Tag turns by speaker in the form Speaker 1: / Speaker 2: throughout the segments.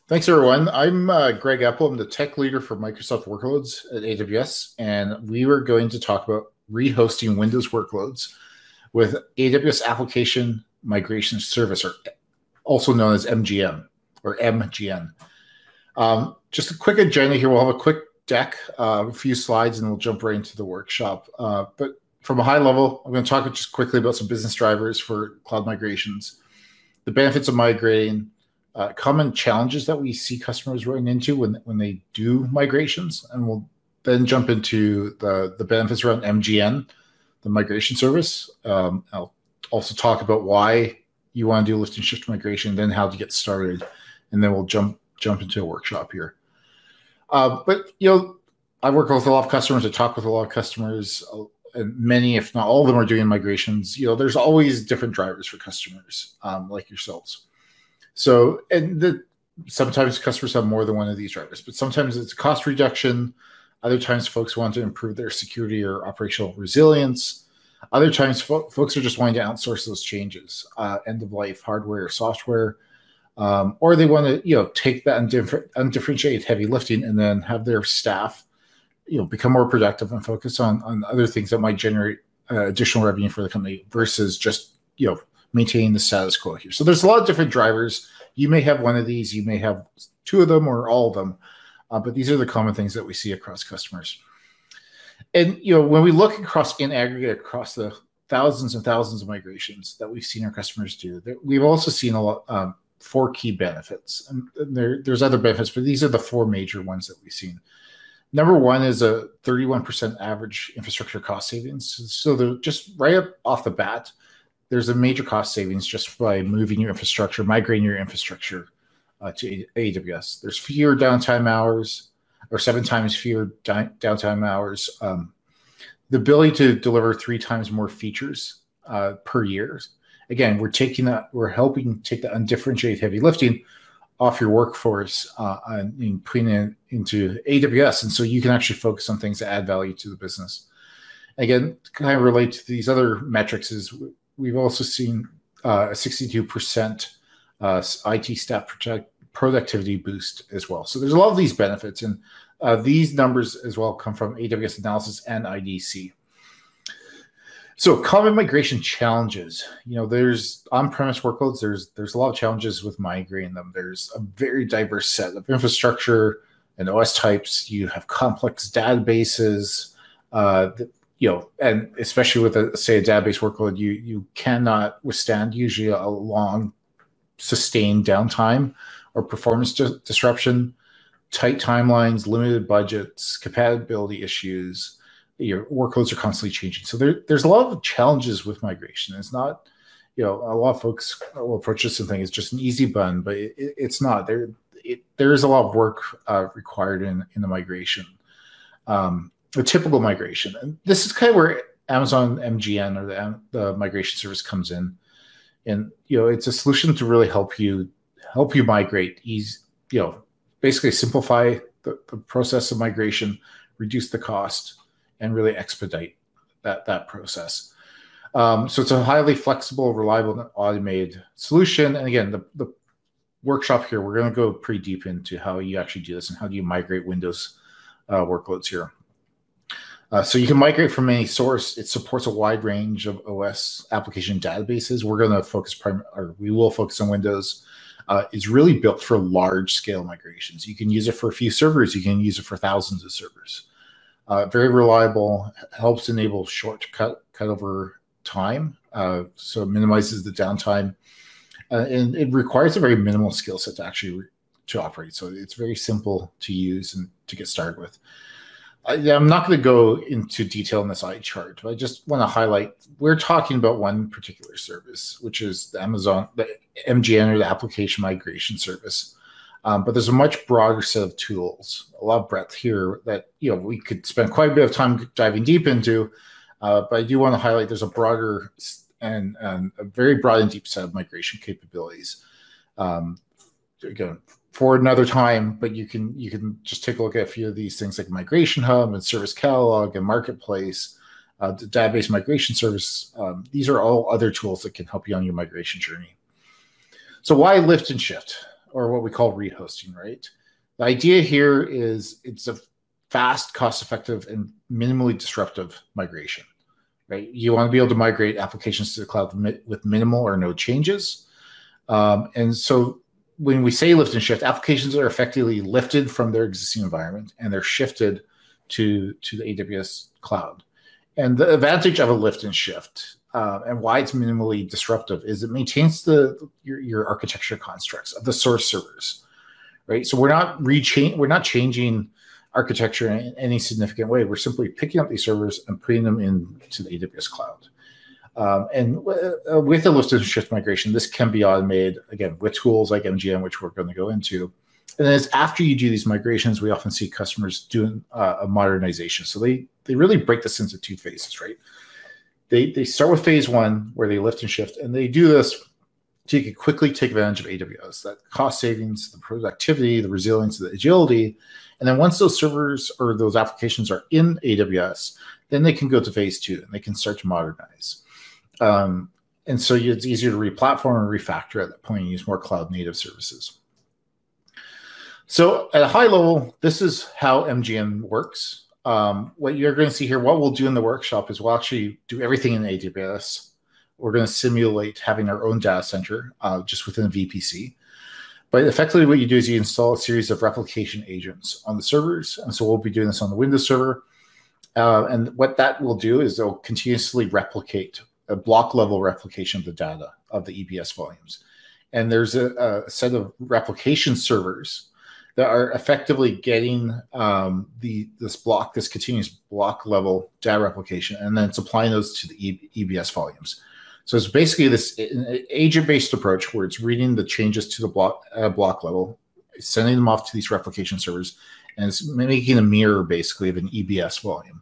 Speaker 1: Thanks, everyone. I'm Greg Apple. I'm the tech leader for Microsoft Workloads at AWS, and we were going to talk about rehosting Windows workloads with AWS Application Migration Service, or also known as MGN or MGN. Just a quick agenda here. We'll have a quick deck, a few slides, and we'll jump right into the workshop. But from a high level, I'm going to talk just quickly about some business drivers for cloud migrations, the benefits of migrating, common challenges that we see customers run into when they do migrations, and we'll then jump into the benefits around MGN, the migration service. I'll also talk about why you want to do lift and shift migration, then how to get started, and then we'll jump into a workshop here. But I work with a lot of customers. I talk with a lot of customers, and many, if not all of them, are doing migrations. There's always different drivers for customers like yourselves. So, sometimes customers have more than one of these drivers, but sometimes it's cost reduction. Other times folks want to improve their security or operational resilience. Other times folks are just wanting to outsource those changes, end of life hardware or software, or they want to take that undifferentiated heavy lifting and then have their staff become more productive and focus on other things that might generate additional revenue for the company versus just maintaining the status quo here. So there's a lot of different drivers. You may have one of these, you may have two of them or all of them, but these are the common things that we see across customers. And when we look in aggregate across the thousands and thousands of migrations that we've seen our customers do, we've also seen a lot, 4 key benefits. And there's other benefits, but these are the 4 major ones that we've seen. Number one is a 31% average infrastructure cost savings. So they're just right up off the bat, there's a major cost savings just by moving your infrastructure, migrating your infrastructure to AWS. There's fewer downtime hours, or 7 times fewer downtime hours. The ability to deliver 3 times more features per year. Again, we're helping take the undifferentiated heavy lifting off your workforce and putting it into AWS, and so you can actually focus on things that add value to the business. Again, to kind of relate to these other metrics is we've also seen a 62% IT staff productivity boost as well. So there's a lot of these benefits, and these numbers as well come from AWS Analysis and IDC. So common migration challenges. There's on-premise workloads. There's a lot of challenges with migrating them. There's a very diverse set of infrastructure and OS types. You have complex databases. And especially with a database workload, you cannot withstand usually a long, sustained downtime or performance disruption, tight timelines, limited budgets, compatibility issues. Your workloads are constantly changing. So there's a lot of challenges with migration. It's not, a lot of folks will approach this and think it's just an easy button, but it's not. There is a lot of work required in the migration. A typical migration. And this is kind of where Amazon MGN or the migration service comes in. And, it's a solution to really help you migrate, basically simplify the process of migration, reduce the cost, and really expedite that process. So it's a highly flexible, reliable, and automated solution. And again, the workshop here, we're going to go pretty deep into how you actually do this and how do you migrate Windows workloads here. So you can migrate from any source. It supports a wide range of OS application databases. We're going to we will focus on Windows. It's really built for large scale migrations. You can use it for a few servers. You can use it for thousands of servers. Very reliable, helps enable short cut over time. So it minimizes the downtime. And it requires a very minimal skill set to operate. So it's very simple to use and to get started with. I'm not going to go into detail in this eye chart, but I just want to highlight, we're talking about one particular service, which is the MGN or the Application Migration Service. But there's a much broader set of tools, a lot of breadth here that we could spend quite a bit of time diving deep into. But I do want to highlight there's a broader and a very broad and deep set of migration capabilities. Again, for another time, but you can just take a look at a few of these things like Migration Hub and Service Catalog and Marketplace, the database migration service. These are all other tools that can help you on your migration journey. So why lift and shift, or what we call rehosting, right? The idea here is it's a fast, cost-effective, and minimally disruptive migration, right? You want to be able to migrate applications to the cloud with minimal or no changes. And so when we say lift and shift, applications are effectively lifted from their existing environment and they're shifted to the AWS cloud. And the advantage of a lift and shift and why it's minimally disruptive is it maintains your architecture constructs of the source servers, right? So we're not changing architecture in any significant way. We're simply picking up these servers and putting them into the AWS cloud. And with a lift and shift migration, this can be automated, again, with tools like MGN, which we're going to go into. And then it's after you do these migrations, we often see customers doing a modernization. So they really break this into two phases, right? They start with phase one, where they lift and shift, and they do this so you can quickly take advantage of AWS, that cost savings, the productivity, the resilience, the agility. And then once those servers or those applications are in AWS, then they can go to phase two and they can start to modernize. And so it's easier to re-platform and refactor at that point and use more cloud native services. So at a high level, this is how MGN works. What you're going to see here, what we'll do in the workshop is we'll actually do everything in AWS. We're going to simulate having our own data center just within a VPC. But effectively what you do is you install a series of replication agents on the servers. And so we'll be doing this on the Windows server. And what that will do is it'll continuously replicate a block level replication of the data of the EBS volumes. And there's a set of replication servers that are effectively getting this continuous block level data replication, and then supplying those to the EBS volumes. So it's basically this agent-based approach where it's reading the changes to the block level, sending them off to these replication servers, and it's making a mirror basically of an EBS volume.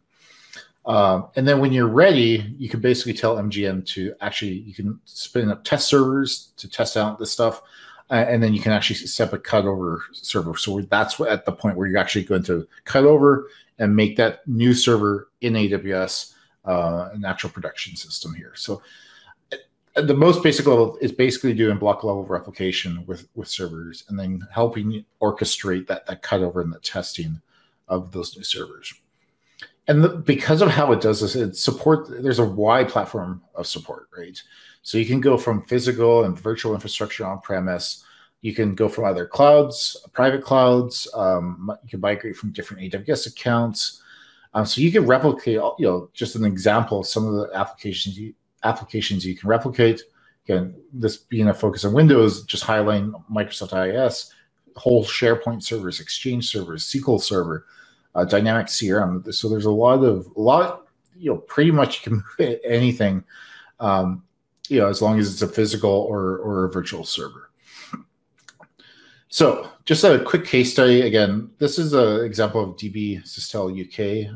Speaker 1: And then when you're ready, you can basically tell MGN to you can spin up test servers to test out this stuff. And then you can actually set a cutover server. So that's at the point where you're actually going to cut over and make that new server in AWS an actual production system here. So at the most basic level is basically doing block level replication with servers and then helping orchestrate that cutover and the testing of those new servers. And because of how it does this, there's a wide platform of support, right? So you can go from physical and virtual infrastructure on-premise. You can go from other clouds, private clouds. You can migrate from different AWS accounts. So you can replicate, just an example of some of the applications you can replicate. Again, this being a focus on Windows, just highlighting Microsoft IIS, whole SharePoint servers, Exchange servers, SQL Server, Dynamic CRM. So there's a lot, pretty much you can move anything, as long as it's a physical or a virtual server. So just a quick case study. Again, this is an example of DB Systel UK.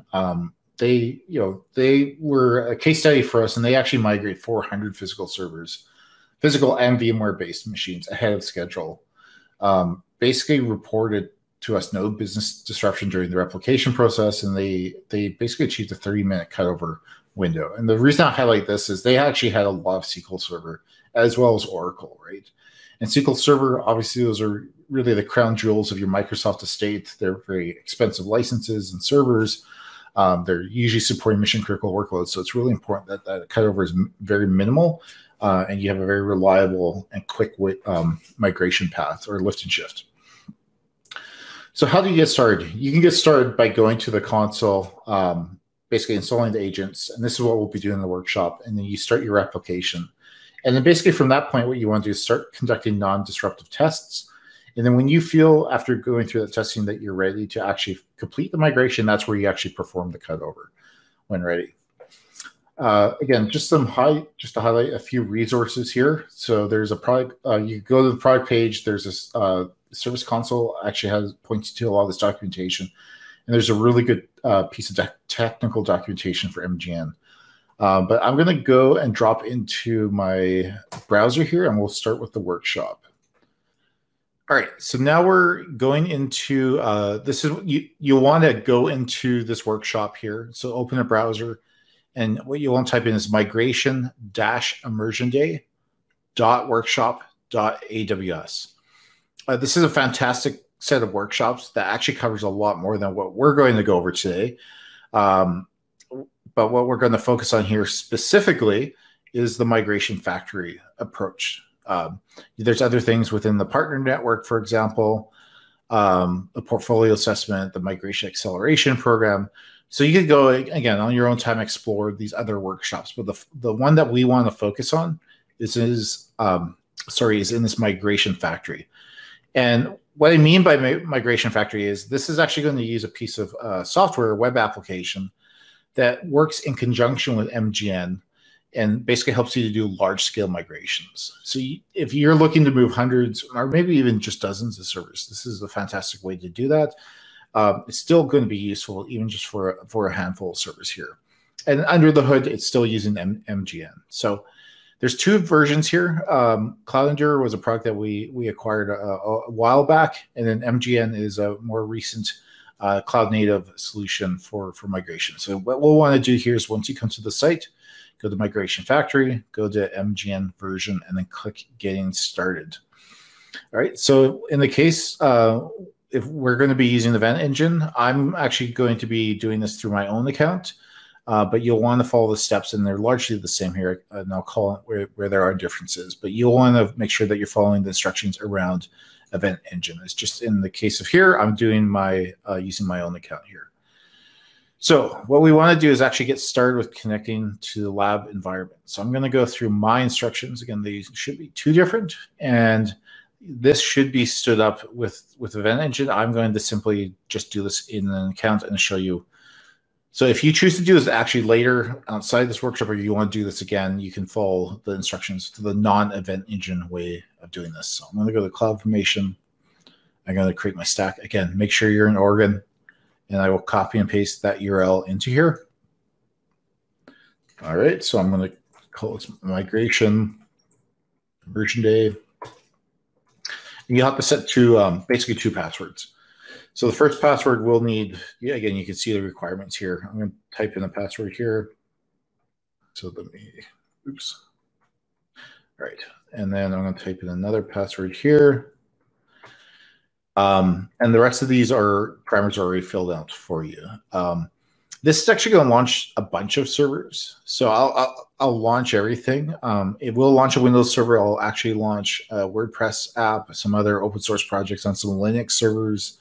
Speaker 1: They were a case study for us, and they actually migrate 400 physical servers, physical and VMware-based machines ahead of schedule. Basically reported to us no business disruption during the replication process, and they basically achieved a 30-minute cutover window. And the reason I highlight this is they actually had a lot of SQL Server as well as Oracle, right? And SQL Server, obviously, those are really the crown jewels of your Microsoft estate. They're very expensive licenses and servers. They're usually supporting mission-critical workloads, so it's really important that that cutover is very minimal, and you have a very reliable and quick migration path or lift and shift. So how do you get started? You can get started by going to the console, basically installing the agents, and this is what we'll be doing in the workshop, and then you start your replication. And then basically from that point, what you want to do is start conducting non-disruptive tests. And then when you feel, after going through that testing, that you're ready to actually complete the migration, that's where you actually perform the cutover when ready. Again, just to highlight a few resources here. So there's a product, you go to the product page, there's this service console actually points to a lot of this documentation. And there's a really good piece of technical documentation for MGN. But I'm going to go and drop into my browser here, and we'll start with the workshop. All right, so now we're going into this is you'll want to go into this workshop here. So open a browser, And what you want to type in is migration-immersionday.workshop.aws. This is a fantastic set of workshops that actually covers a lot more than what we're going to go over today. But what we're going to focus on here specifically is the migration factory approach. There's other things within the partner network, for example, the portfolio assessment, the migration acceleration program. So you could go, again, on your own time, explore these other workshops. But the one that we want to focus on is in this migration factory. And what I mean by migration factory is this is actually going to use a piece of software, a web application that works in conjunction with MGN and basically helps you to do large-scale migrations. So if you're looking to move hundreds or maybe even just dozens of servers, this is a fantastic way to do that. It's still going to be useful even just for a handful of servers here. And under the hood, it's still using MGN. So there's two versions here. Cloud Endure was a product that we acquired a while back, and then MGN is a more recent cloud-native solution for migration. So what we'll want to do here is once you come to the site, go to Migration Factory, go to MGN version, and then click Getting Started. All right, so in the case, if we're going to be using the Event Engine, I'm actually going to be doing this through my own account, but you'll want to follow the steps, and they're largely the same here, and I'll call it where there are differences, but you'll want to make sure that you're following the instructions around Event Engine. It's just in the case of here, I'm doing my using my own account here. So what we want to do is actually get started with connecting to the lab environment. So I'm going to go through my instructions. Again, these should be two different, and this should be stood up with Event Engine. I'm going to simply just do this in an account and show you. So if you choose to do this actually later outside this workshop, or you want to do this again, you can follow the instructions to the non-Event Engine way of doing this. So I'm going to go to CloudFormation. I'm going to create my stack. Again, make sure you're in Oregon, and I will copy and paste that URL into here. All right, so I'm going to call it migration version day. And you'll have to set basically two passwords. So the first password we'll need, again, you can see the requirements here. I'm going to type in a password here. So let me, oops. All right, and then I'm going to type in another password here. And the rest of these parameters are already filled out for you. This is actually going to launch a bunch of servers. So I'll launch everything. It will launch a Windows server. I'll actually launch a WordPress app, some other open source projects on some Linux servers,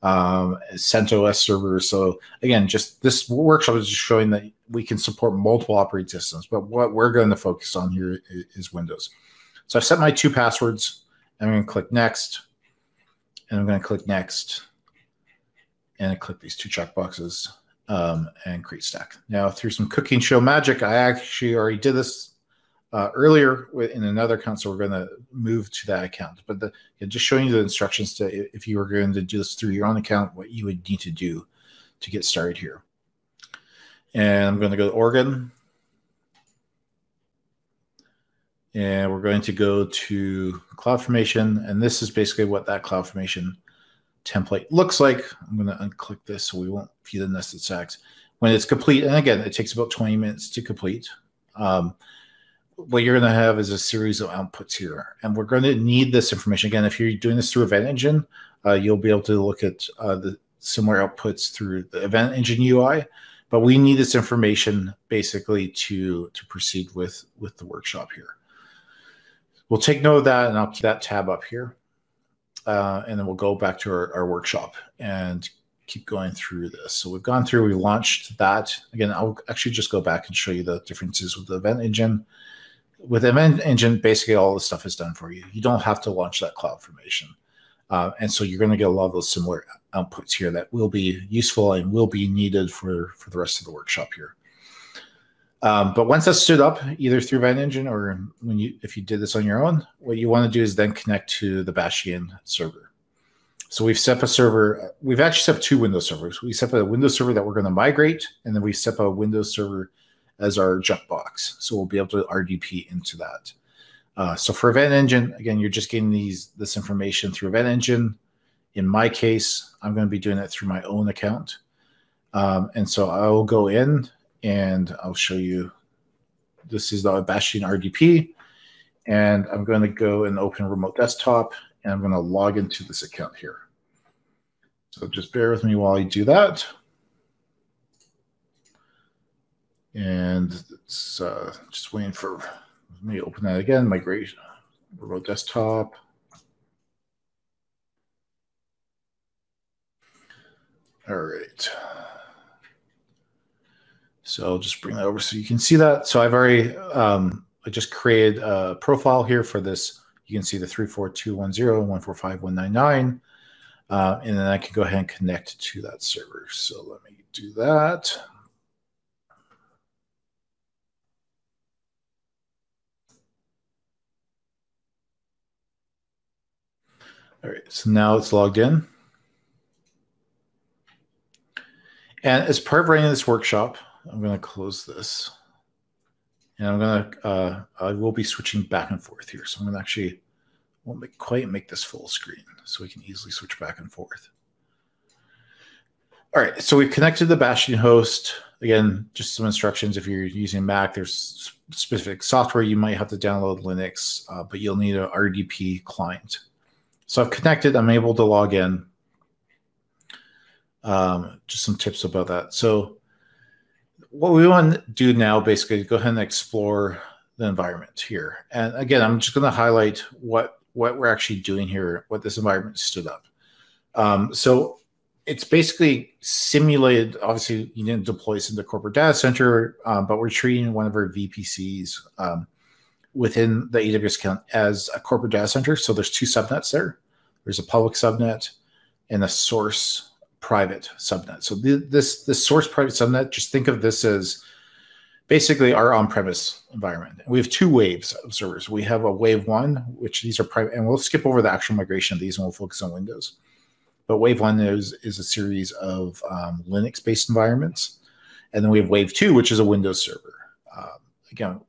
Speaker 1: CentOS servers. So again, just this workshop is just showing that we can support multiple operating systems, but what we're going to focus on here is Windows. So I've set my two passwords. I'm going to click Next, and I'm going to click Next, and I click these two checkboxes. And create stack. Now, through some cooking show magic, I actually already did this earlier in another account, so we're going to move to that account. But just showing you the instructions to, if you were going to do this through your own account, what you would need to do to get started here. And I'm going to go to Oregon. And we're going to go to CloudFormation, and this is basically what that CloudFormation template looks like. I'm going to unclick this so we won't view the nested stacks. When it's complete, and again, it takes about 20 minutes to complete, what you're going to have is a series of outputs here. And we're going to need this information. Again, if you're doing this through Event Engine, you'll be able to look at the similar outputs through the Event Engine UI. But we need this information basically to proceed with the workshop here. We'll take note of that, and I'll keep that tab up here. And then we'll go back to our workshop and keep going through this. So we've gone through, we launched that. Again, I'll actually just go back and show you the differences with the Event Engine. With Event Engine, basically all the stuff is done for you. You don't have to launch that CloudFormation. And so you're going to get a lot of those similar outputs here that will be useful and will be needed for the rest of the workshop here. But once that's stood up, either through Event Engine or if you did this on your own, what you want to do is then connect to the Bastion server. So we've set up a server. We've actually set up two Windows servers. We set up a Windows server that we're going to migrate, and then we set up a Windows server as our jump box. So we'll be able to RDP into that. So for Event Engine, again, you're just getting this information through Event Engine. In my case, I'm going to be doing it through my own account. And so I will go in, and I'll show you. This is the Bastion RDP, and I'm going to go and open remote desktop, and I'm going to log into this account here. So just bear with me while I do that. And it's just waiting for me to open that again. Migrate remote desktop. All right. So I'll just bring that over so you can see that. So I've already, I just created a profile here for this. You can see the 34210, 145.199. And then I can go ahead and connect to that server. So let me do that. All right, so now it's logged in. And as part of running this workshop, I'm going to close this. And I'm going to, I will be switching back and forth here. So I'm going to actually, won't quite make this full screen so we can easily switch back and forth. All right, so we've connected the Bastion host. Again, just some instructions. If you're using Mac, there's specific software you might have to download Linux, but you'll need an RDP client. So I've connected, I'm able to log in. Just some tips about that. So what we want to do now, basically, go ahead and explore the environment here. And again, I'm just going to highlight what we're actually doing here, what this environment stood up. So it's basically simulated. Obviously, you didn't deploy this in the corporate data center, but we're treating one of our VPCs within the AWS account as a corporate data center. So there's two subnets there. There's a public subnet and a source private subnet. So this source private subnet, just think of this as basically our on-premise environment. We have two waves of servers. We have a wave one, which these are private, and we'll skip over the actual migration of these and we'll focus on Windows. But wave one is a series of Linux-based environments. And then we have wave two, which is a Windows server. Again,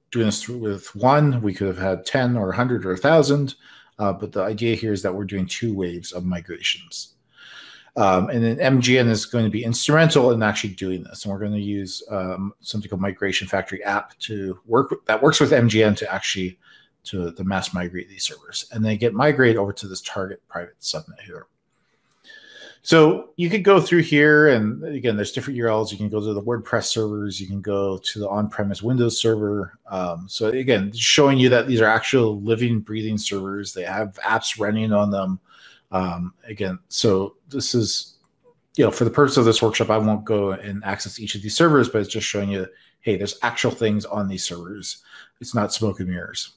Speaker 1: doing this with one, we could have had 10 or 100 or 1,000. But the idea here is that we're doing two waves of migrations. And then MGN is going to be instrumental in actually doing this. And we're going to use something called Migration Factory app that works with MGN to actually to mass migrate these servers. And they get migrated over to this target private subnet here. So you could go through here, and again, there's different URLs. You can go to the WordPress servers. You can go to the on-premise Windows server. So again, showing you that these are actual living, breathing servers. They have apps running on them. Again, so this is, for the purpose of this workshop, I won't go and access each of these servers, but it's just showing you, hey, there's actual things on these servers. It's not smoke and mirrors.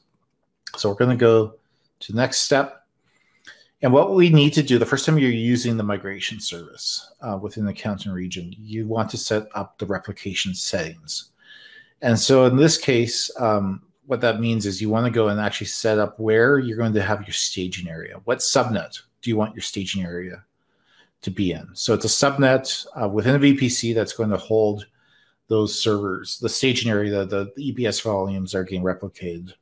Speaker 1: So we're going to go to the next step. And what we need to do, the first time you're using the migration service within the accounting region, you want to set up the replication settings. And so in this case, what that means is you want to go and actually set up where you're going to have your staging area. What subnet do you want your staging area to be in? So it's a subnet within a VPC that's going to hold those servers, the staging area, the EBS volumes are getting replicated.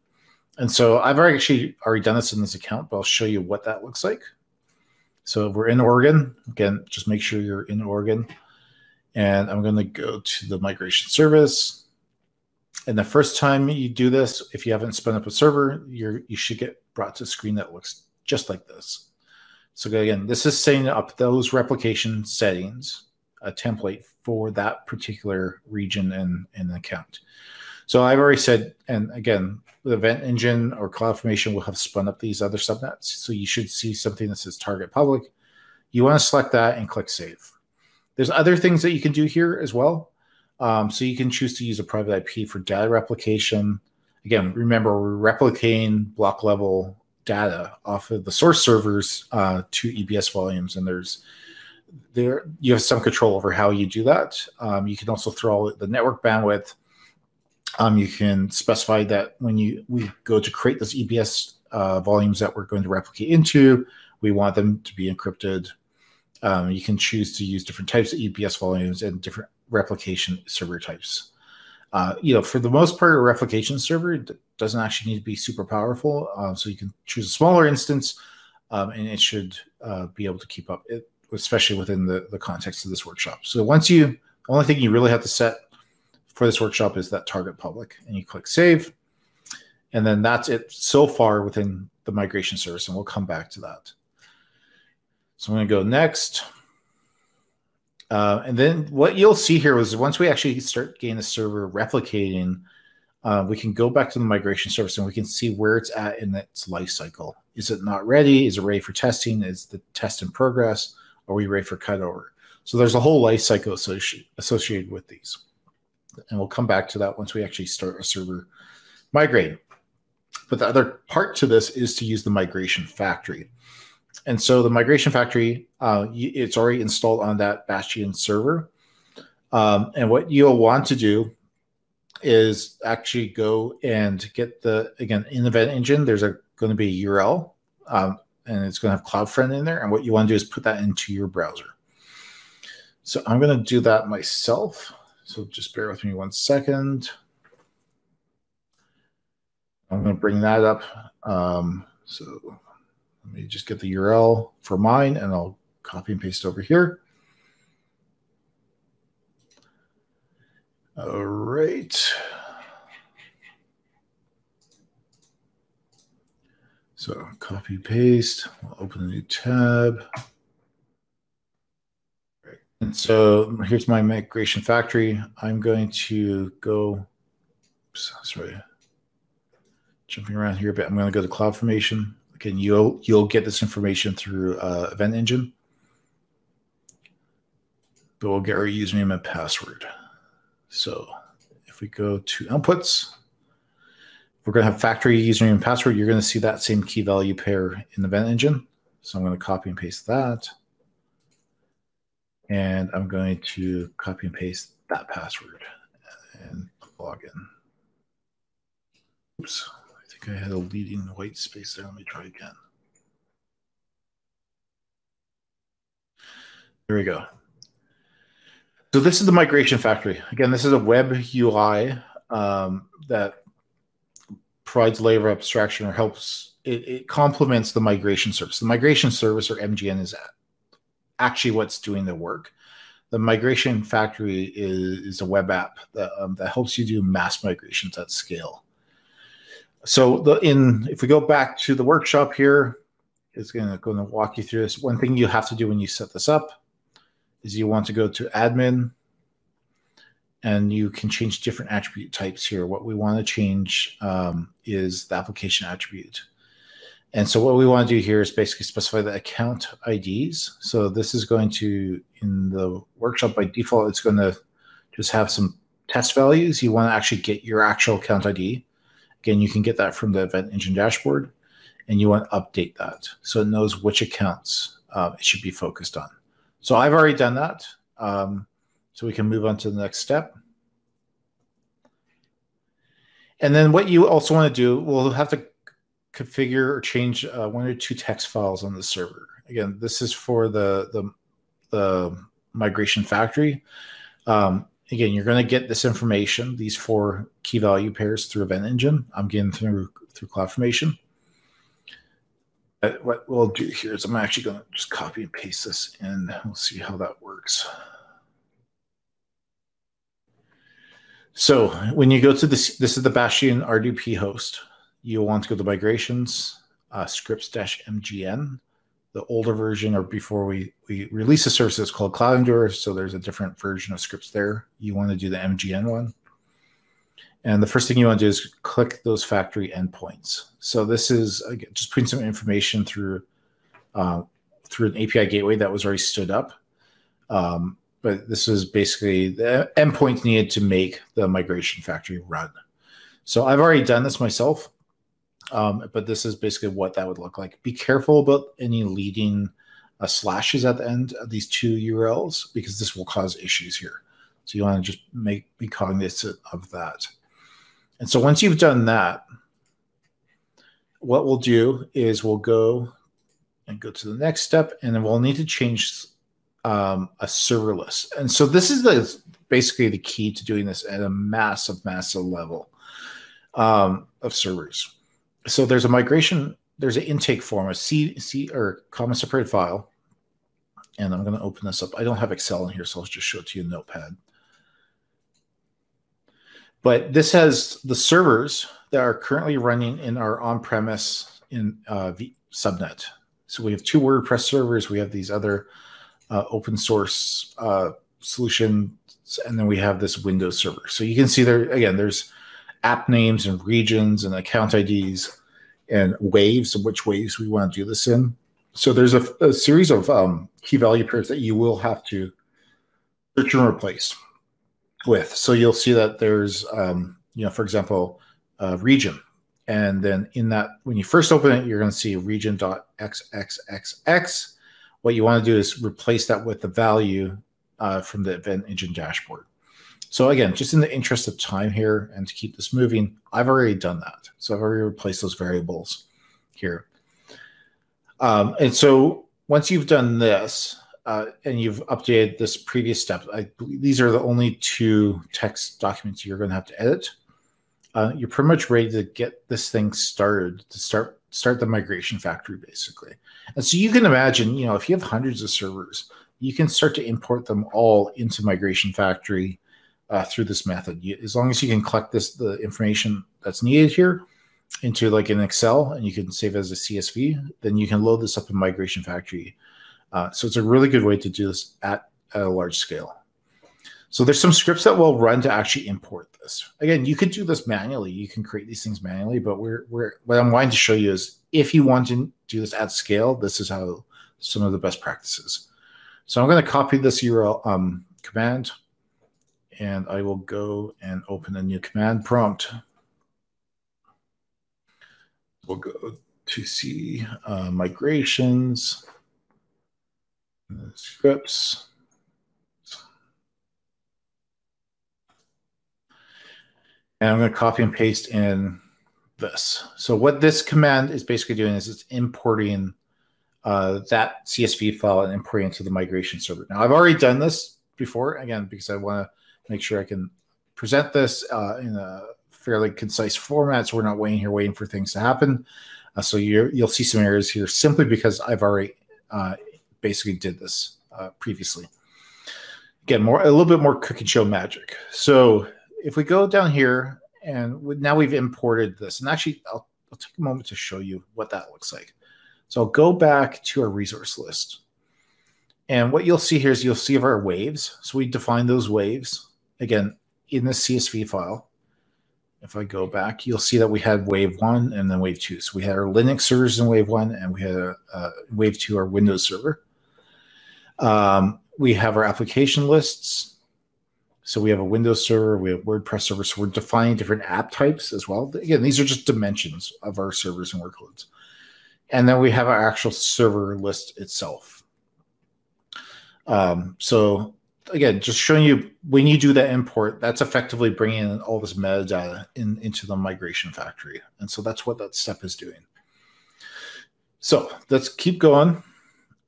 Speaker 1: And so I've already done this in this account, but I'll show you what that looks like. So we're in Oregon. Again, just make sure you're in Oregon. And I'm going to go to the migration service. And the first time you do this, if you haven't spun up a server, you should get brought to a screen that looks just like this. So again, this is setting up those replication settings, a template for that particular region and account. So I've already said, and again, the event engine or CloudFormation will have spun up these other subnets. So you should see something that says target public. You want to select that and click save. There's other things that you can do here as well. So you can choose to use a private IP for data replication. Again, remember, we're replicating block level data off of the source servers to EBS volumes, and you have some control over how you do that. You can also throw the network bandwidth. You can specify that when we go to create those EBS volumes that we're going to replicate into, we want them to be encrypted. You can choose to use different types of EBS volumes and different replication server types. For the most part, a replication server doesn't actually need to be super powerful. So you can choose a smaller instance, and it should be able to keep up, especially within the context of this workshop. So once you The only thing you really have to set for this workshop is that target public, and you click save. And then that's it so far within the migration service, and we'll come back to that. So I'm going to go next. And then what you'll see here is once we actually start getting the server replicating, we can go back to the migration service and we can see where it's at in its life cycle. Is it not ready? Is it ready for testing? Is the test in progress? Are we ready for cutover? So there's a whole life cycle associated with these. And we'll come back to that once we actually start a server migrating. But the other part to this is to use the migration factory. And so the migration factory, it's already installed on that Bastion server. And what you'll want to do is actually go and get again, in the event engine, there's going to be a URL, and it's going to have CloudFront in there. And what you want to do is put that into your browser. So I'm going to do that myself. So just bear with me 1 second. I'm going to bring that up. So let me just get the URL for mine, and I'll copy and paste over here. All right. So copy, paste, I'll open a new tab. And so here's my migration factory. I'm going to go, oops, sorry, jumping around here a bit. I'm going to go to CloudFormation. Again, you'll get this information through Event Engine. But we'll get our username and password. So if we go to outputs, we're going to have factory username and password. You're going to see that same key value pair in the Event Engine. So I'm going to copy and paste that. And I'm going to copy and paste that password and log in. Oops, I think I had a leading white space there. Let me try again. There we go. So this is the migration factory. Again, this is a web UI that provides a layer of abstraction or helps. It complements the migration service. The migration service, or MGN, is actually what's doing the work. The migration factory is a web app that helps you do mass migrations at scale. So if we go back to the workshop here, it's going to walk you through this. One thing you have to do when you set this up is you want to go to admin, and you can change different attribute types here. What we want to change is the application attribute. And so what we want to do here is basically specify the account IDs. So this is going to, in the workshop by default, it's going to just have some test values. You want to actually get your actual account ID. Again, you can get that from the Event Engine dashboard, and you want to update that so it knows which accounts it should be focused on. So I've already done that. So we can move on to the next step. And then what you also want to do, we'll have to configure or change 1 or 2 text files on the server. Again, this is for the migration factory. Again, you're going to get this information, these 4 key value pairs, through Event Engine. I'm getting through CloudFormation. What we'll do here is I'm actually going to just copy and paste this in. We'll see how that works. So when you go to this is the Bastion RDP host. You'll want to go to migrations, scripts-mgn. The older version, or before we release the service, is called Cloud Endure. So there's a different version of scripts there. You want to do the MGN one. And the first thing you want to do is click those factory endpoints. So this is, again, just putting some information through an API gateway that was already stood up. But this is basically the endpoints needed to make the migration factory run. So I've already done this myself, but this is basically what that would look like. Be careful about any leading slashes at the end of these 2 URLs, because this will cause issues here. So you want to just be cognizant of that. And so once you've done that, what we'll do is we'll go to the next step, and then we'll need to change a server list. And so this is basically the key to doing this at a massive level of servers. So there's an intake form, a C or comma separated file. And I'm going to open this up. I don't have Excel in here, so I'll just show it to you in Notepad. But this has the servers that are currently running in our on-premise in subnet. So we have 2 WordPress servers. We have these other open source solutions, and then we have this Windows server. So you can see there, again, there's app names and regions and account IDs and waves, and which waves we want to do this in. So there's a series of key value pairs that you will have to search and replace with. So you'll see that there's, for example, region. And then in that, when you first open it, you're going to see region.xxxx. What you want to do is replace that with the value from the event engine dashboard. So again, just in the interest of time here and to keep this moving, I've already done that. So I've already replaced those variables here. And so once you've done this and you've updated this previous step, I believe these are the only 2 text documents you're going to have to edit. You're pretty much ready to get this thing started, to start the migration factory, basically. And so you can imagine, if you have hundreds of servers, you can start to import them all into Migration Factory through this method. As long as you can collect the information that's needed here into like an Excel, and you can save it as a CSV, then you can load this up in Migration Factory. So it's a really good way to do this at a large scale. So there's some scripts that will run to actually import this. Again, you could do this manually. You can create these things manually, but what I'm wanting to show you is if you want to do this at scale, this is how some of the best practices. So I'm going to copy this URL command, and I will go and open a new command prompt. We'll go to see migrations, scripts. And I'm going to copy and paste in this. So what this command is basically doing is it's importing that CSV file and importing it to the migration server. Now, I've already done this before, again, because I want to make sure I can present this in a fairly concise format, so we're not waiting for things to happen. So you'll see some errors here simply because I've already basically did this previously. Again, a little bit more cookie show magic. So if we go down here, and now we've imported this, and actually I'll take a moment to show you what that looks like. So I'll go back to our resource list. And what you'll see here is you'll see our waves. So we define those waves, again, in the CSV file. If I go back, you'll see that we had wave 1 and then wave 2. So we had our Linux servers in wave 1, and we had wave 2, our Windows server. We have our application lists. So we have a Windows server, we have WordPress server, so we're defining different app types as well. Again, these are just dimensions of our servers and workloads. And then we have our actual server list itself. So again, just showing you when you do that import, that's effectively bringing in all this metadata into the migration factory. And so that's what that step is doing. So let's keep going.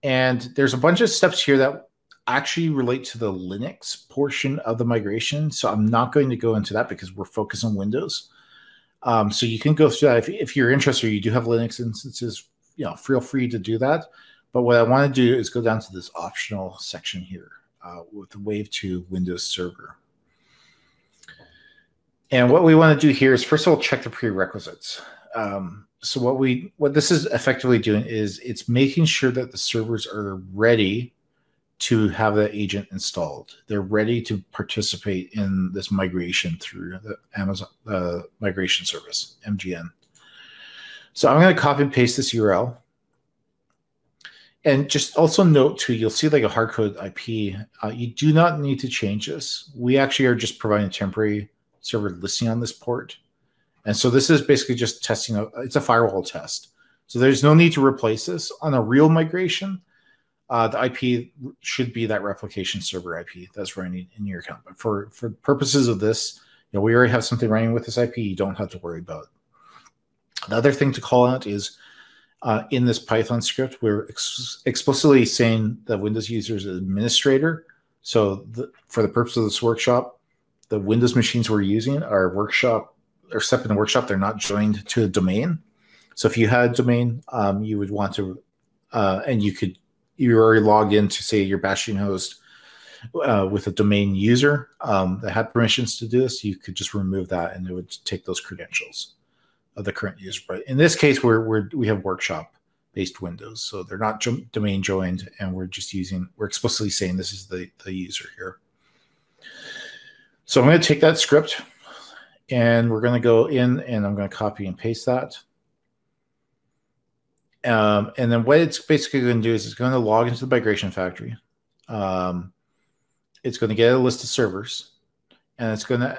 Speaker 1: And there's a bunch of steps here that actually relate to the Linux portion of the migration. So I'm not going to go into that because we're focused on Windows. So you can go through that if you're interested, or you do have Linux instances, feel free to do that. But what I want to do is go down to this optional section here with the Wave 2 Windows Server. And what we want to do here is, first of all, check the prerequisites. So what this is effectively doing is it's making sure that the servers are ready to have the agent installed. They're ready to participate in this migration through the Amazon Migration Service, MGN. So I'm going to copy and paste this URL. And just also note too, you'll see like a hardcode IP. You do not need to change this. We actually are just providing a temporary server listing on this port. And so this is basically just testing, it's a firewall test. So there's no need to replace this. On a real migration, the IP should be that replication server IP that's running in your account. But for purposes of this, we already have something running with this IP. You don't have to worry about it. The other thing to call out is in this Python script, we're explicitly saying that Windows user is an administrator. So for the purpose of this workshop, the Windows machines we're using are set in the workshop. They're not joined to a domain. So if you had a domain, you would want to, and you're already logged in to say your bashing host, with a domain user that had permissions to do this, you could just remove that and it would take those credentials of the current user. But in this case, we have workshop-based windows, so they're not domain joined, and we're explicitly saying this is the user here. So I'm going to take that script, and we're going to go in, and I'm going to copy and paste that. And then what it's basically going to do is it's going to log into the migration factory. It's going to get a list of servers, and it's going to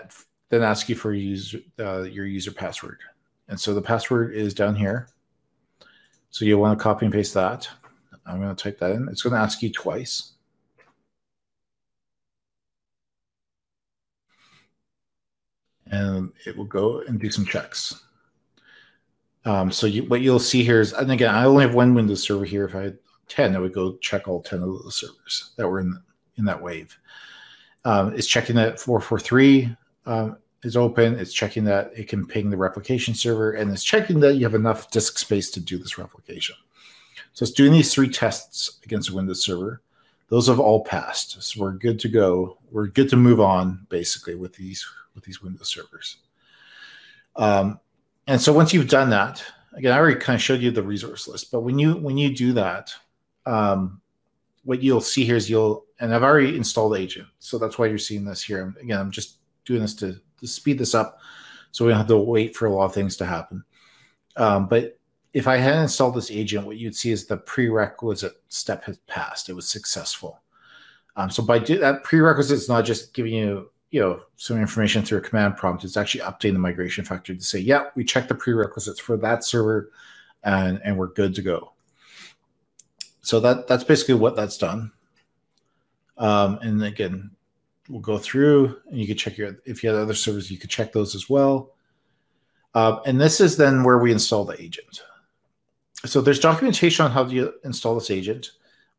Speaker 1: then ask you for your user password. And so the password is down here. So you'll want to copy and paste that. I'm going to type that in. It's going to ask you twice. And it will go and do some checks. So what you'll see here is, and again, I only have one Windows server here. If I had 10, I would go check all 10 of those servers that were in that wave. It's checking that 443 is open. It's checking that it can ping the replication server, and it's checking that you have enough disk space to do this replication. So it's doing these 3 tests against a Windows server. Those have all passed. So we're good to go. We're good to move on, basically, with these Windows servers. And so once you've done that, again, I already kind of showed you the resource list, but when you do that, what you'll see here is and I've already installed the agent, so that's why you're seeing this here. Again, I'm just doing this to speed this up so we don't have to wait for a lot of things to happen. But if I hadn't installed this agent, what you'd see is the prerequisite step has passed. It was successful. So by that prerequisite, it's not just giving you some information through a command prompt. It's actually updating the migration factory to say, yeah, we checked the prerequisites for that server, and we're good to go. So that's basically what that's done. And again, we'll go through, and you can check if you had other servers, you could check those as well. And this is then where we install the agent. So there's documentation on how to install this agent.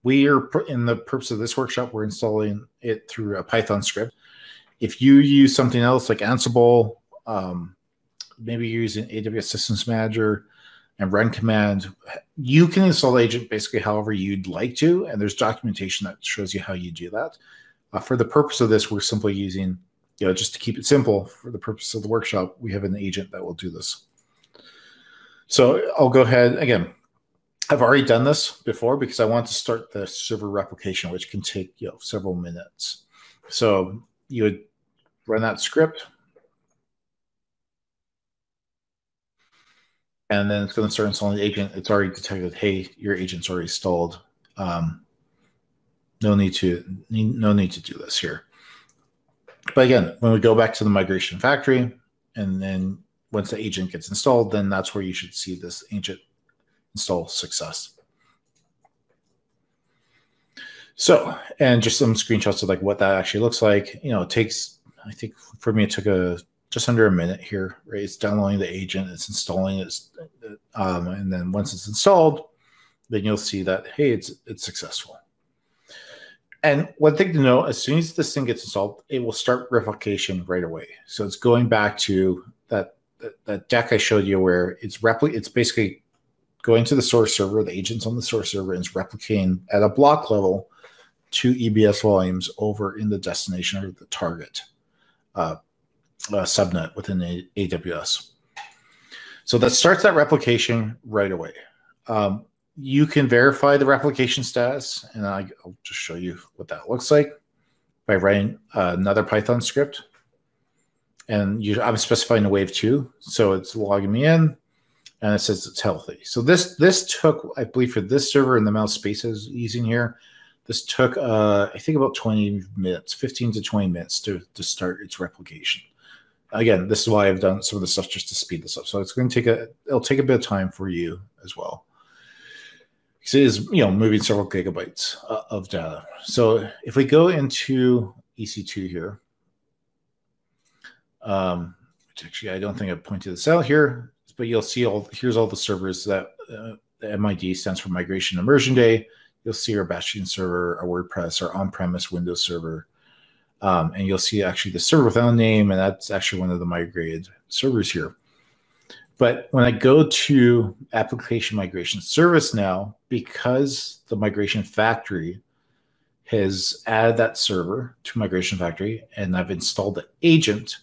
Speaker 1: We are, in the purpose of this workshop, we're installing it through a Python script. If you use something else like Ansible, maybe you're using AWS Systems Manager and run command, you can install the agent basically however you'd like to, and there's documentation that shows you how you do that. For the purpose of this, we're simply using, just to keep it simple, for the purpose of the workshop, we have an agent that will do this. So I'll go ahead. Again, I've already done this before because I want to start the server replication, which can take several minutes. So you would run that script, and then it's going to start installing the agent. It's already detected, hey, your agent's already installed. No need to do this here. But again, when we go back to the migration factory, and then once the agent gets installed, then that's where you should see this agent install success. So, and just some screenshots of like what that actually looks like. It takes, I think for me, it took just under a minute here, right? It's downloading the agent, it's installing it, and then once it's installed, then you'll see that, hey, it's successful. And one thing to know, as soon as this thing gets installed, it will start replication right away. So it's going back to that deck I showed you where it's basically going to the source server, the agent's on the source server, and it's replicating at a block level 2 EBS volumes over in the destination or the target subnet within AWS. So that starts that replication right away. You can verify the replication status, and I'll just show you what that looks like by writing another Python script. And I'm specifying a wave 2, so it's logging me in, and it says it's healthy. So this took, I believe, for this server and the amount of space I was using here, this took, I think, about 20 minutes, 15 to 20 minutes to start its replication. Again, this is why I've done some of the stuff just to speed this up. So it's going to it'll take a bit of time for you as well. Because it is, moving several gigabytes of data. So if we go into EC2 here, which actually I don't think I pointed this out here, but you'll see here's all the servers that the MID stands for Migration Immersion Day. You'll see our Bastion server, our WordPress, our on-premise Windows server, and you'll see actually the server without a name, and that's actually one of the migrated servers here. But when I go to Application Migration Service now, because the migration factory has added that server to Migration Factory, and I've installed the agent,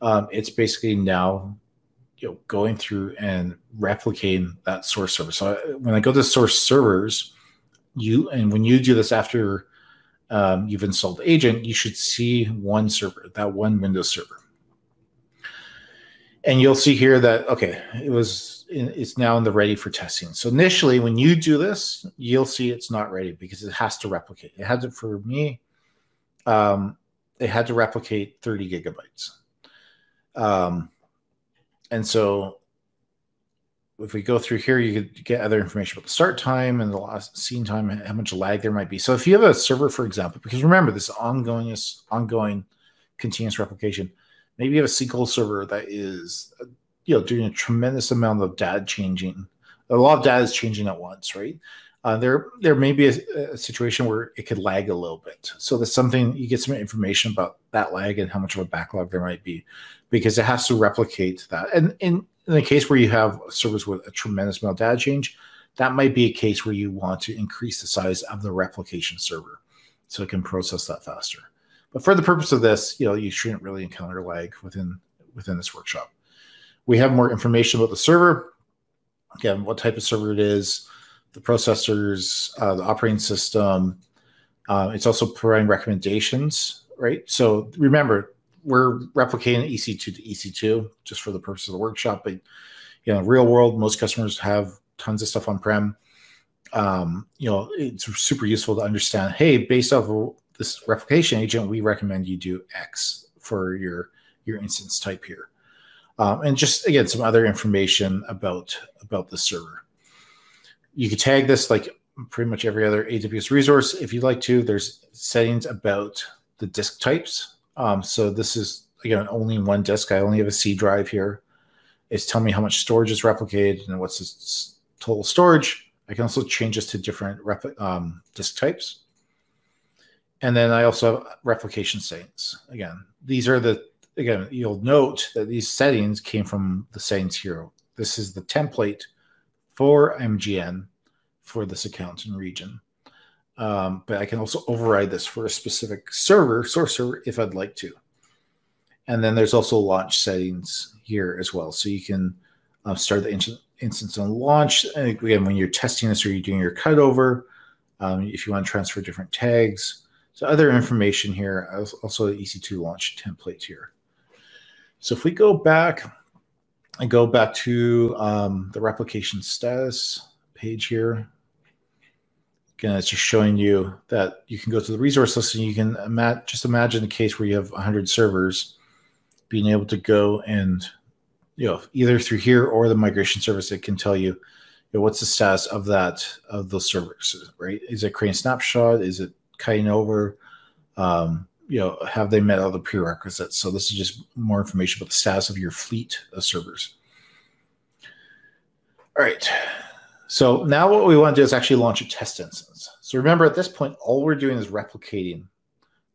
Speaker 1: it's basically now going through and replicating that source server. So when I go to source servers, when you do this after you've installed the agent, you should see one server, that one Windows server. And you'll see here that, okay, it's now in the ready for testing. So initially, when you do this, you'll see it's not ready because it has to replicate. It had to, for me, it had to replicate 30 gigabytes. And so if we go through here, you could get other information about the start time and the last scene time, and how much lag there might be. So if you have a server, for example, because remember, this ongoing continuous replication, maybe you have a SQL server that is doing a tremendous amount of data changing. A lot of data is changing at once, right? There may be a situation where it could lag a little bit. So there's something, you get some information about that lag and how much of a backlog there might be, because it has to replicate that. And in the case where you have servers with a tremendous amount of data change, that might be a case where you want to increase the size of the replication server so it can process that faster. But for the purpose of this, you shouldn't really encounter lag within this workshop. We have more information about the server. Again, what type of server it is, the processors, the operating system. It's also providing recommendations, right? So remember, we're replicating EC2 to EC2 just for the purpose of the workshop. But real world, most customers have tons of stuff on-prem. It's super useful to understand, hey, based off of this replication agent, we recommend you do X for your instance type here. And just, again, some other information about the server. You could tag this like pretty much every other AWS resource if you'd like to. There's settings about the disk types. So this is, again, only one disk. I only have a C drive here. It's telling me how much storage is replicated and what's its total storage. I can also change this to different disk types. And then I also have replication settings. Again, you'll note that these settings came from the settings here. This is the template for MGN for this account and region. But I can also override this for a specific source server, if I'd like to. And then there's also launch settings here as well. So you can start the instance on launch. And again, when you're testing this or you're doing your cutover, if you want to transfer different tags. So other information here, also the EC2 launch template here. So if we go back to the replication status page here, again, it's just showing you that you can go to the resource list and you can just imagine a case where you have 100 servers, being able to go and, either through here or the migration service, it can tell you, what's the status of those servers, right? Is it creating a snapshot? Is it cutting over? Have they met all the prerequisites? So this is just more information about the status of your fleet of servers. All right. So now what we want to do is actually launch a test instance. So remember, at this point, all we're doing is replicating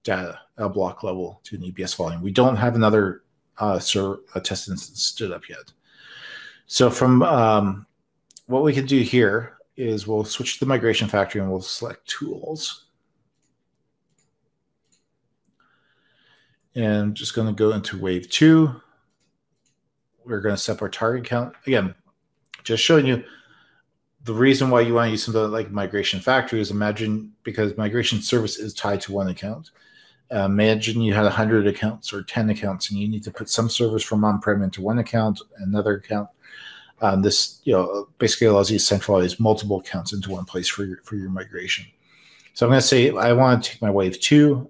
Speaker 1: data at a block level to an EBS volume. We don't have another test instance stood up yet. So from what we can do here is we'll switch to the migration factory and we'll select tools. And just going to go into wave 2. We're going to set our target count. Again, just showing you the reason why you want to use something like migration factory is because migration service is tied to one account. Imagine you had 100 accounts or 10 accounts and you need to put some servers from on-prem into one account, another account. This basically allows you to centralize multiple accounts into one place for your migration. So I'm going to say I want to take my wave 2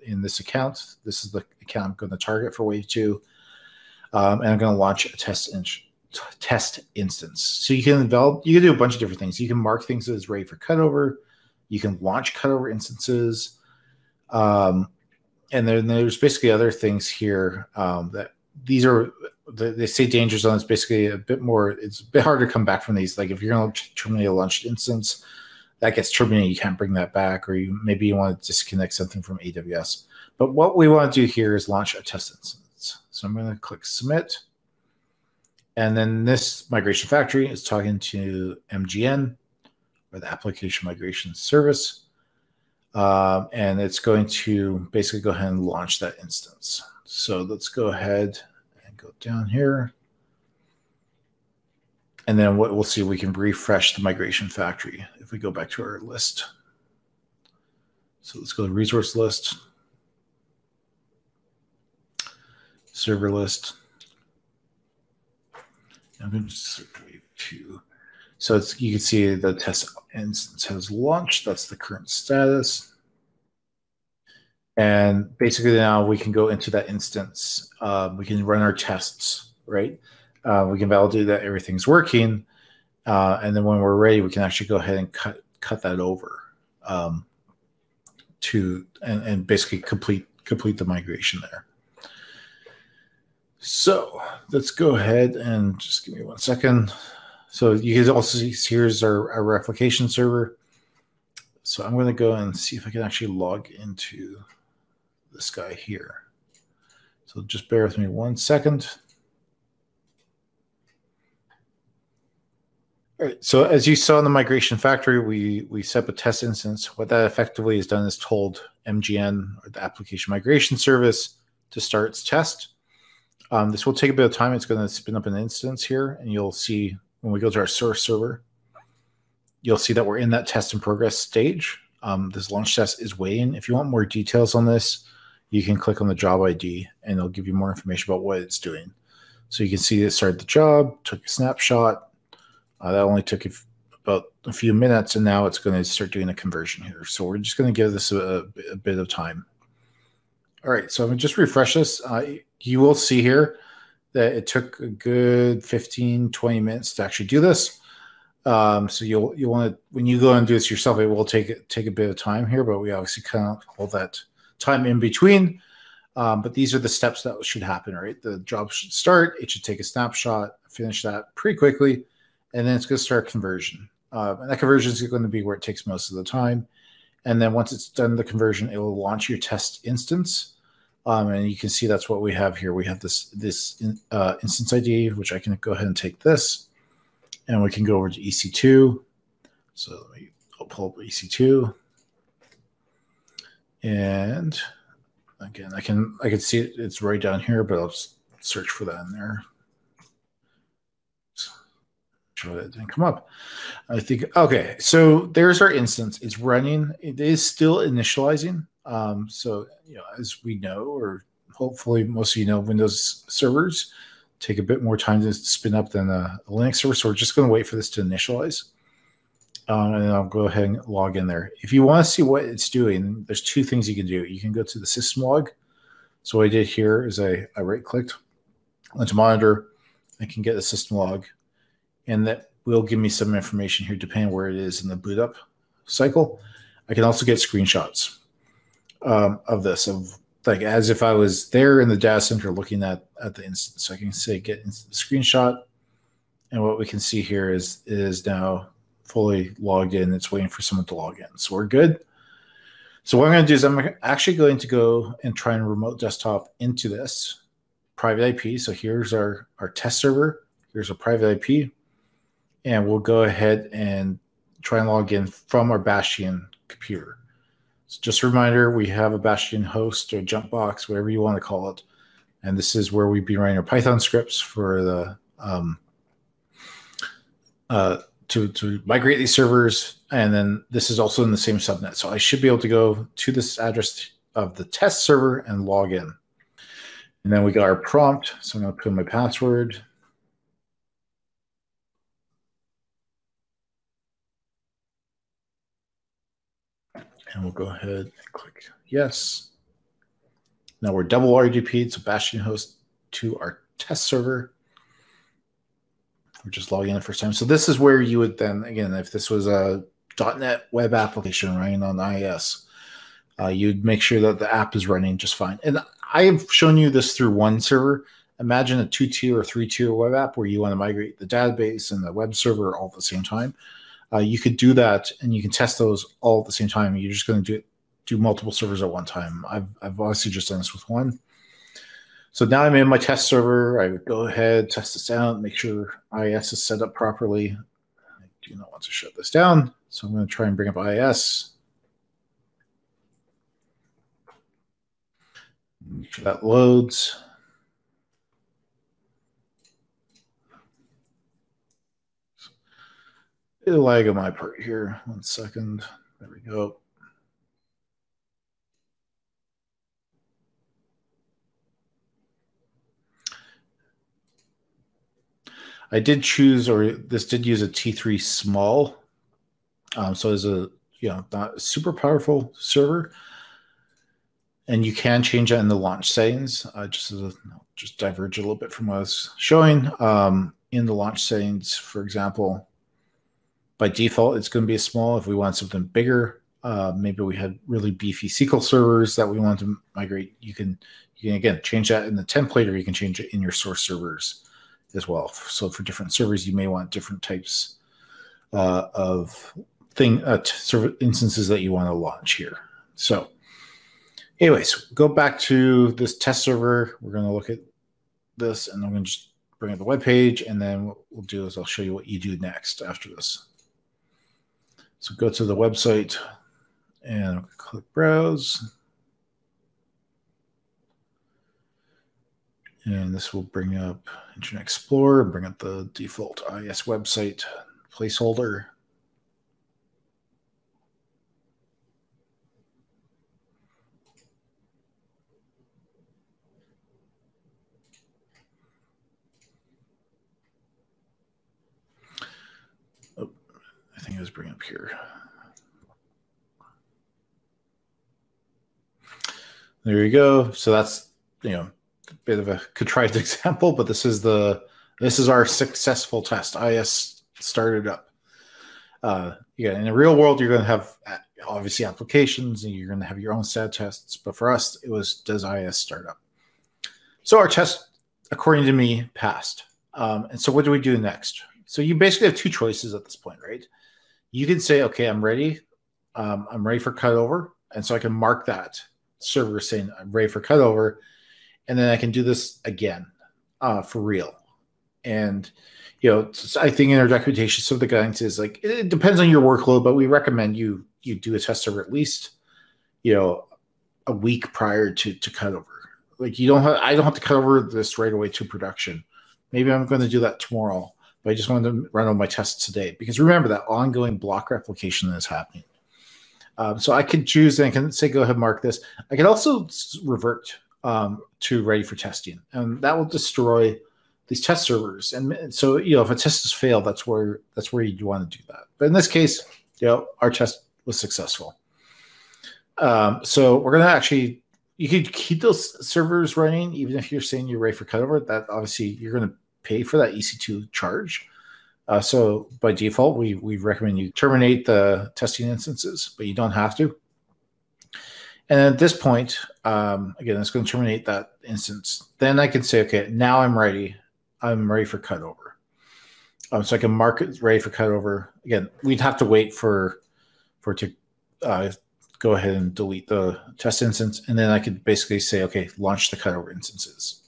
Speaker 1: in this account. This is the account I'm going to target for wave 2. And I'm going to launch a test instance. So you can do a bunch of different things. You can mark things as ready for cutover. You can launch cutover instances. And then there's basically other things here that these are, they say danger zone is basically a bit more, it's a bit harder to come back from these. Like if you're going to terminate a launched instance, that gets terminated, you can't bring that back, or maybe you want to disconnect something from AWS. But what we want to do here is launch a test instance. So I'm going to click submit. And then this migration factory is talking to MGN, or the Application Migration Service. and it's going to basically go ahead and launch that instance. So let's go ahead and go down here. And then what we'll see, we can refresh the migration factory if we go back to our list. So let's go to resource list, server list. I'm going to search wave 2. So you can see the test instance has launched. That's the current status. And basically now we can go into that instance. We can run our tests, right? We can validate that everything's working. And then when we're ready, we can actually go ahead and cut that over and basically complete the migration there. So let's go ahead and just give me 1 second. So you can also see here's our application server. So I'm going to go and see if I can actually log into this guy here. So just bear with me 1 second. All right, so as you saw in the migration factory, we set up a test instance. What that effectively has done is told MGN, or the Application Migration Service, to start its test. This will take a bit of time. It's going to spin up an instance here, and you'll see when we go to our source server, you'll see that we're in that test in progress stage. This launch test is waiting. If you want more details on this, you can click on the job ID, and it'll give you more information about what it's doing. So you can see it started the job, took a snapshot. That only took about a few minutes, and now it's going to start doing a conversion here. So we're just going to give this a bit of time. All right, so I'm going to just refresh this. You will see here that it took a good 15, 20 minutes to actually do this. So you'll want to, when you go and do this yourself, it will take a bit of time here, but we obviously kind of hold that time in between. But these are the steps that should happen, right? The job should start. It should take a snapshot, finish that pretty quickly, and then it's going to start conversion. And that conversion is going to be where it takes most of the time. And then once it's done the conversion, it will launch your test instance. And you can see that's what we have here. We have this instance ID, which I can go ahead and take this, and we can go over to EC2. So I'll pull up EC2, and again, I can see it's right down here, but I'll just search for that in there. Sure that didn't come up. I think okay. So there's our instance. It's running. It is still initializing. So, as we know, or hopefully most of you know, Windows servers take a bit more time to spin up than a Linux server. So we're just going to wait for this to initialize. And I'll go ahead and log in there. If you want to see what it's doing, there's two things you can do. You can go to the system log. So what I did here is I right-clicked onto monitor. I can get the system log, and that will give me some information here depending on where it is in the boot up cycle. I can also get screenshots of this, of like as if I was there in the data center looking at the instance. So I can say get instant screenshot, and what we can see here is it is now fully logged in. It's waiting for someone to log in. So we're good. So what I'm going to do is I'm actually going to go and try and remote desktop into this private IP. So here's our test server. Here's a private IP. And we'll go ahead and try and log in from our Bastion computer. So just a reminder, we have a Bastion host or jump box, whatever you want to call it. And this is where we'd be running our Python scripts for the to migrate these servers. And then this is also in the same subnet. So I should be able to go to this address of the test server and log in. And then we got our prompt. So I'm going to put in my password. And we'll go ahead and click yes. Now we're double RDP'd, so Bastion host to our test server. We're just logging in the first time. So this is where you would then, again, if this was a .NET web application running on IIS, you'd make sure that the app is running just fine. And I have shown you this through one server. Imagine a 2-tier or 3-tier web app where you want to migrate the database and the web server all at the same time. You could do that, and you can test those all at the same time. You're just going to do multiple servers at one time. I've obviously just done this with one. So now I'm in my test server. I would go ahead, test this out, make sure IIS is set up properly. I do not want to shut this down, so I'm going to try and bring up IIS. Make sure that loads. It'll lag on my part here. 1 second. There we go. I did choose, or this did use a T3 small. So it's a, not a super powerful server. And you can change that in the launch settings. Just diverge a little bit from what I was showing. In the launch settings, for example, by default, it's going to be a small. If we want something bigger, maybe we had really beefy SQL servers that we want to migrate, you can again change that in the template, or you can change it in your source servers as well. So for different servers, you may want different types of server instances that you want to launch here. So anyways, go back to this test server. We're going to look at this, and I'm going to just bring up the web page, and then what we'll do is I'll show you what you do next after this. So go to the website and click Browse. And this will bring up Internet Explorer, bring up the default IIS website placeholder. Oh, I think it was bring up here. There you go. So that's, a bit of a contrived example, but this is our successful test. IIS started up. In the real world, you're going to have obviously applications, and you're going to have your own set of tests. But for us, it was, does IIS start up? So our test, according to me, passed. And so what do we do next? So you basically have two choices at this point, right? You can say, okay, I'm ready. I'm ready for cutover. And so I can mark that server saying I'm ready for cutover. And then I can do this again for real. And, I think in our documentation, some of the guidance is like, it depends on your workload, but we recommend you do a test server at least, a week prior to cutover. Like I don't have to cut over this right away to production. Maybe I'm going to do that tomorrow, but I just wanted to run all my tests today, because remember that ongoing block replication is happening. So I could choose, and I can say, go ahead, mark this. I can also revert to ready for testing, and that will destroy these test servers. And so, if a test has failed, that's where you want to do that. But in this case, our test was successful. So we're going to actually, you could keep those servers running, even if you're saying you're ready for cutover. That obviously you're going to pay for that EC2 charge. So by default, we recommend you terminate the testing instances, but you don't have to. And at this point, again, it's going to terminate that instance. Then I can say, okay, now I'm ready. I'm ready for cutover. So I can mark it ready for cutover. Again, we'd have to wait for it to go ahead and delete the test instance. And then I could basically say, okay, launch the cutover instances.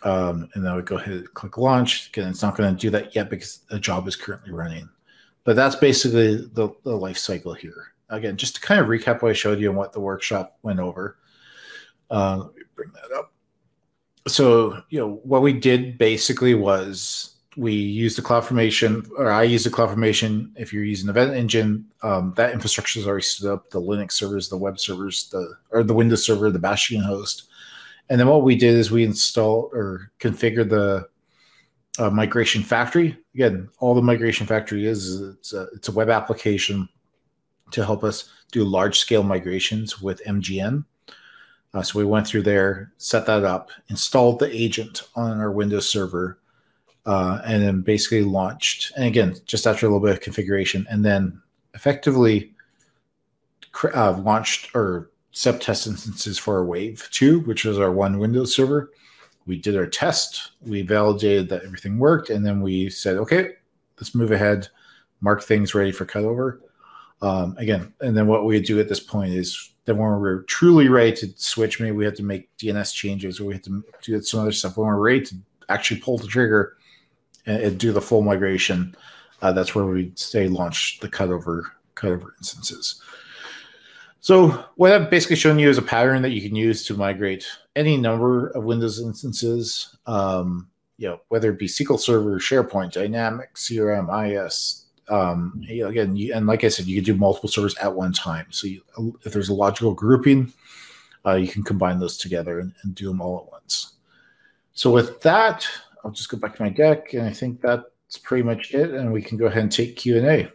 Speaker 1: And then I would go ahead and click launch. Again, it's not going to do that yet because the job is currently running. But that's basically the life cycle here. Again, just to kind of recap what I showed you and what the workshop went over. Let me bring that up. So, what we did basically was we used the CloudFormation, or I used the CloudFormation. If you're using Event Engine, that infrastructure is already stood up, the Linux servers, the web servers, the Windows server, the Bastion host. And then what we did is we installed or configured the migration factory. Again, all the migration factory is it's a web application to help us do large-scale migrations with MGN. So we went through there, set that up, installed the agent on our Windows server, and then basically launched. And again, just after a little bit of configuration, and then effectively launched or set up test instances for our Wave 2, which was our one Windows server. We did our test. We validated that everything worked, and then we said, okay, let's move ahead, mark things ready for cutover. Again, and then what we do at this point is then when we're truly ready to switch, maybe we have to make DNS changes, or we have to do some other stuff. When we're ready to actually pull the trigger and do the full migration, that's where we say launch the cutover instances. So what I've basically shown you is a pattern that you can use to migrate any number of Windows instances, whether it be SQL Server, SharePoint, Dynamics, CRM, IS. Again, and like I said, you can do multiple servers at one time. So if there's a logical grouping, you can combine those together and do them all at once. So with that, I'll just go back to my deck, and I think that's pretty much it, and we can go ahead and take Q&A.